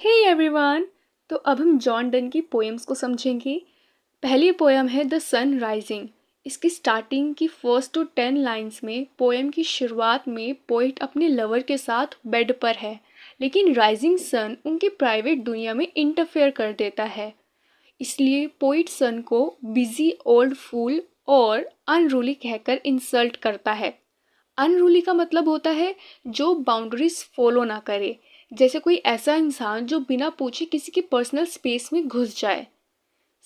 Hey everyone. तो अब हम जॉन डन की पोएम्स को समझेंगे। पहली पोएम है द सन राइजिंग। इसकी स्टार्टिंग की फर्स्ट टू 10 लाइंस में पोएम की शुरुआत में पोइट अपने लवर के साथ बेड पर है, लेकिन राइजिंग सन उनकी प्राइवेट दुनिया में इंटरफेयर कर देता है। इसलिए पोइट सन को बिजी ओल्ड फूल और अनरूली कहकर इंसल्ट करता है। अनरूली का मतलब होता है जो बाउंड्रीज फॉलो ना करे, जैसे कोई ऐसा इंसान जो बिना पूछे किसी की पर्सनल स्पेस में घुस जाए।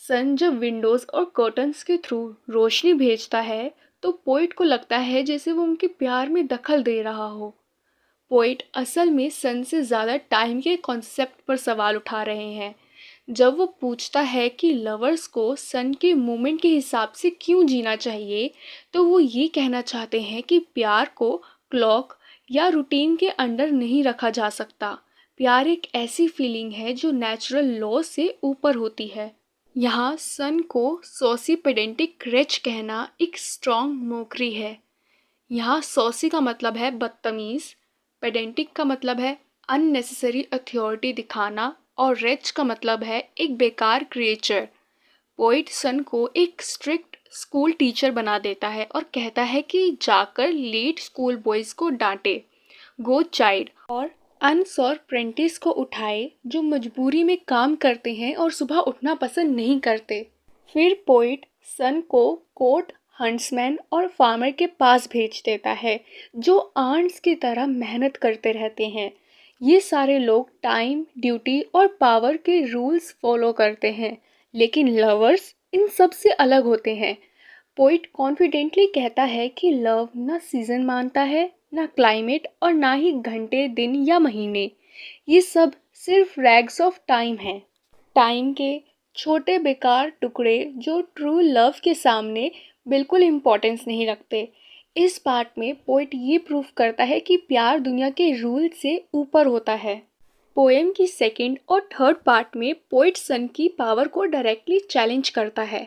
सन जब विंडोज और कर्टन्स के थ्रू रोशनी भेजता है तो पोइट को लगता है जैसे वो उनके प्यार में दखल दे रहा हो। पोइट असल में सन से ज़्यादा टाइम के कॉन्सेप्ट पर सवाल उठा रहे हैं। जब वो पूछता है कि लवर्स को सन के मोमेंट के हिसाब से क्यों जीना चाहिए, तो वो ये कहना चाहते हैं कि प्यार को क्लॉक या रूटीन के अंडर नहीं रखा जा सकता। प्यार एक ऐसी फीलिंग है जो नेचुरल लॉ से ऊपर होती है। यहाँ सन को सॉसी पेडेंटिक रिच कहना एक स्ट्रॉन्ग नौकरी है। यहाँ सॉसी का मतलब है बदतमीज़, पेडेंटिक का मतलब है अननेसेसरी अथॉरिटी दिखाना और रिच का मतलब है एक बेकार क्रिएचर। पोइट सन को एक स्ट्रिक्ट स्कूल टीचर बना देता है और कहता है कि जाकर लेट स्कूल बॉयज़ को डांटे, गो चाइल्ड, और अनसोर प्रेंटिस को उठाए जो मजबूरी में काम करते हैं और सुबह उठना पसंद नहीं करते। फिर पोइट सन को कोर्ट, हंट्समैन और फार्मर के पास भेज देता है जो आंट्स की तरह मेहनत करते रहते हैं। ये सारे लोग टाइम, ड्यूटी और पावर के रूल्स फॉलो करते हैं, लेकिन लवर्स इन सब से अलग होते हैं। पोइट कॉन्फिडेंटली कहता है कि लव ना सीजन मानता है, ना क्लाइमेट और ना ही घंटे, दिन या महीने। ये सब सिर्फ रैग्स ऑफ टाइम है, टाइम के छोटे बेकार टुकड़े जो ट्रू लव के सामने बिल्कुल इम्पोर्टेंस नहीं रखते। इस पार्ट में पोइट ये प्रूफ करता है कि प्यार दुनिया के रूल से ऊपर होता है। पोएम की सेकंड और थर्ड पार्ट में पोइट सन की पावर को डायरेक्टली चैलेंज करता है।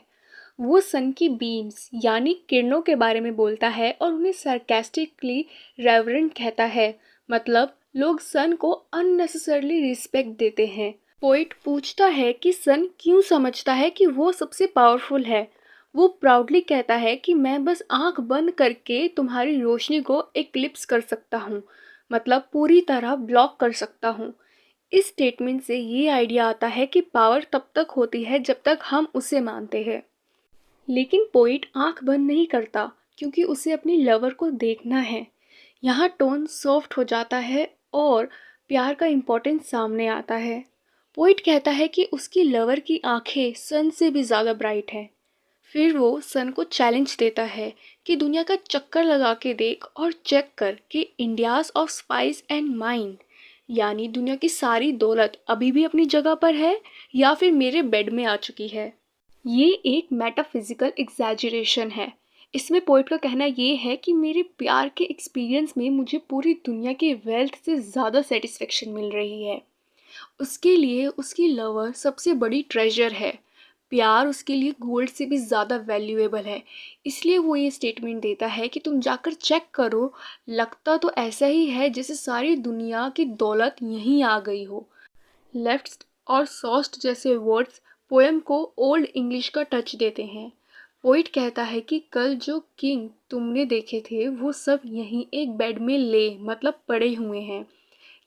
वो सन की बीम्स यानी किरणों के बारे में बोलता है और उन्हें सरकास्टिकली रेवरेंट कहता है। मतलब लोग सन को अननेसेसरली रिस्पेक्ट देते हैं। पोइट पूछता है कि सन क्यों समझता है कि वो सबसे पावरफुल है। वो प्राउडली कहता है कि मैं बस आंख बंद करके तुम्हारी रोशनी को एक्लिप्स कर सकता हूँ, मतलब पूरी तरह ब्लॉक कर सकता हूँ। इस स्टेटमेंट से ये आइडिया आता है कि पावर तब तक होती है जब तक हम उसे मानते हैं। लेकिन पोइट आंख बंद नहीं करता क्योंकि उसे अपनी लवर को देखना है। यहाँ टोन सॉफ्ट हो जाता है और प्यार का इम्पोर्टेंस सामने आता है। पोइट कहता है कि उसकी लवर की आंखें सन से भी ज़्यादा ब्राइट हैं। फिर वो सन को चैलेंज देता है कि दुनिया का चक्कर लगा के देख और चेक कर कि India's of spice and mind, यानी दुनिया की सारी दौलत अभी भी अपनी जगह पर है या फिर मेरे बेड में आ चुकी है। ये एक मेटाफिजिकल एग्जैजरेशन है। इसमें पोइट का कहना ये है कि मेरे प्यार के एक्सपीरियंस में मुझे पूरी दुनिया की वेल्थ से ज़्यादा सेटिस्फेक्शन मिल रही है। उसके लिए उसकी लवर सबसे बड़ी ट्रेजर है। प्यार उसके लिए गोल्ड से भी ज़्यादा वैल्यूएबल है। इसलिए वो ये स्टेटमेंट देता है कि तुम जाकर चेक करो, लगता तो ऐसा ही है जैसे सारी दुनिया की दौलत यहीं आ गई हो। लेफ्ट और सॉस्ट जैसे वर्ड्स पोएम को ओल्ड इंग्लिश का टच देते हैं। पोइट कहता है कि कल जो किंग तुमने देखे थे वो सब यहीं एक बेड में मतलब पड़े हुए हैं।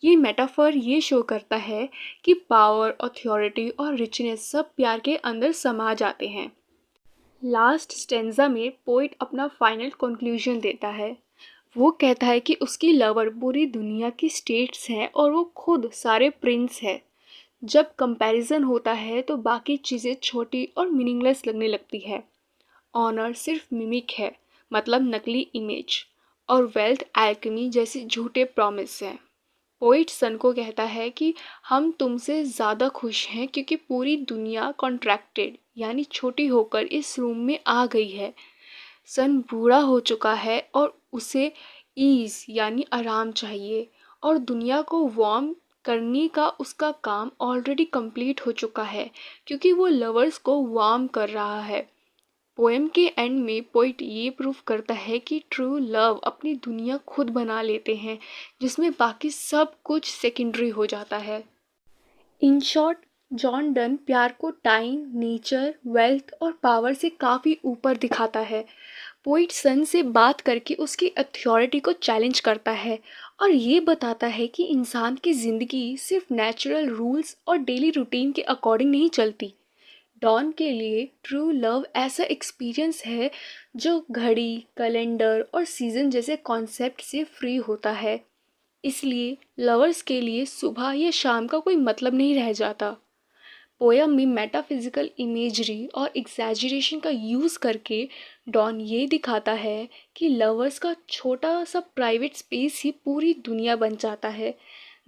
ये मेटाफर ये शो करता है कि पावर, अथॉरिटी और रिचनेस सब प्यार के अंदर समा जाते हैं। लास्ट स्टेंजा में पोइट अपना फाइनल कंक्लूजन देता है। वो कहता है कि उसकी लवर पूरी दुनिया की स्टेट्स हैं और वो खुद सारे प्रिंस है। जब कंपैरिजन होता है तो बाकी चीज़ें छोटी और मीनिंगलेस लगने लगती है। ऑनर सिर्फ मिमिक है, मतलब नकली इमेज, और वेल्थ एल्केमी जैसे झूठे प्रॉमिस हैं। पोइट सन को कहता है कि हम तुमसे ज़्यादा खुश हैं क्योंकि पूरी दुनिया कॉन्ट्रैक्टेड यानी छोटी होकर इस रूम में आ गई है। सन बूढ़ा हो चुका है और उसे ईज़ यानी आराम चाहिए, और दुनिया को वार्म करने का उसका काम ऑलरेडी कंप्लीट हो चुका है क्योंकि वो लवर्स को वार्म कर रहा है। पोएम के एंड में पोइट ये प्रूफ करता है कि ट्रू लव अपनी दुनिया खुद बना लेते हैं जिसमें बाकी सब कुछ सेकेंडरी हो जाता है। इन शॉर्ट, जॉन डन प्यार को टाइम, नेचर, वेल्थ और पावर से काफ़ी ऊपर दिखाता है। पोइट सन से बात करके उसकी अथॉरिटी को चैलेंज करता है और ये बताता है कि इंसान की ज़िंदगी सिर्फ नेचुरल रूल्स और डेली रूटीन के अकॉर्डिंग नहीं चलती। डॉन के लिए ट्रू लव ऐसा एक्सपीरियंस है जो घड़ी, कैलेंडर और सीज़न जैसे कॉन्सेप्ट से फ्री होता है। इसलिए लवर्स के लिए सुबह या शाम का कोई मतलब नहीं रह जाता। पोयम में मेटाफिजिकल इमेजरी और एग्जैजरेशन का यूज़ करके डॉन ये दिखाता है कि लवर्स का छोटा सा प्राइवेट स्पेस ही पूरी दुनिया बन जाता है।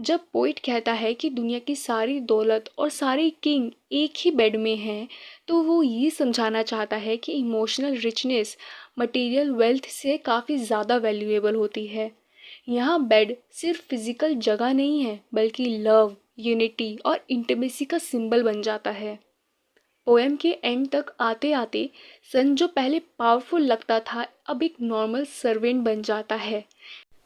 जब पोइट कहता है कि दुनिया की सारी दौलत और सारे किंग एक ही बेड में हैं, तो वो ये समझाना चाहता है कि इमोशनल रिचनेस मटेरियल वेल्थ से काफ़ी ज़्यादा वैल्यूएबल होती है। यहाँ बेड सिर्फ फिजिकल जगह नहीं है, बल्कि लव, यूनिटी और इंटीमेसी का सिंबल बन जाता है। पोएम के एंड तक आते आते सन जो पहले पावरफुल लगता था अब एक नॉर्मल सर्वेंट बन जाता है,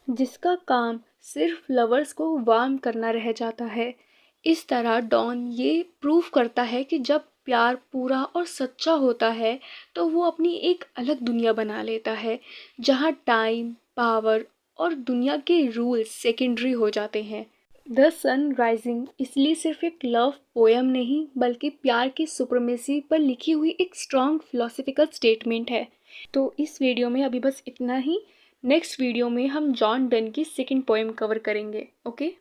जिसका काम सिर्फ लवर्स को वार्म करना रह जाता है। इस तरह डॉन ये प्रूव करता है कि जब प्यार पूरा और सच्चा होता है तो वो अपनी एक अलग दुनिया बना लेता है, जहाँ टाइम, पावर और दुनिया के रूल्स सेकेंडरी हो जाते हैं। द सन राइजिंग इसलिए सिर्फ एक लव पोएम नहीं, बल्कि प्यार की सुप्रीमेसी पर लिखी हुई एक स्ट्रॉन्ग फिलोसफिकल स्टेटमेंट है। तो इस वीडियो में अभी बस इतना ही। नेक्स्ट वीडियो में हम जॉन डन की सेकंड पोएम कवर करेंगे। ओके।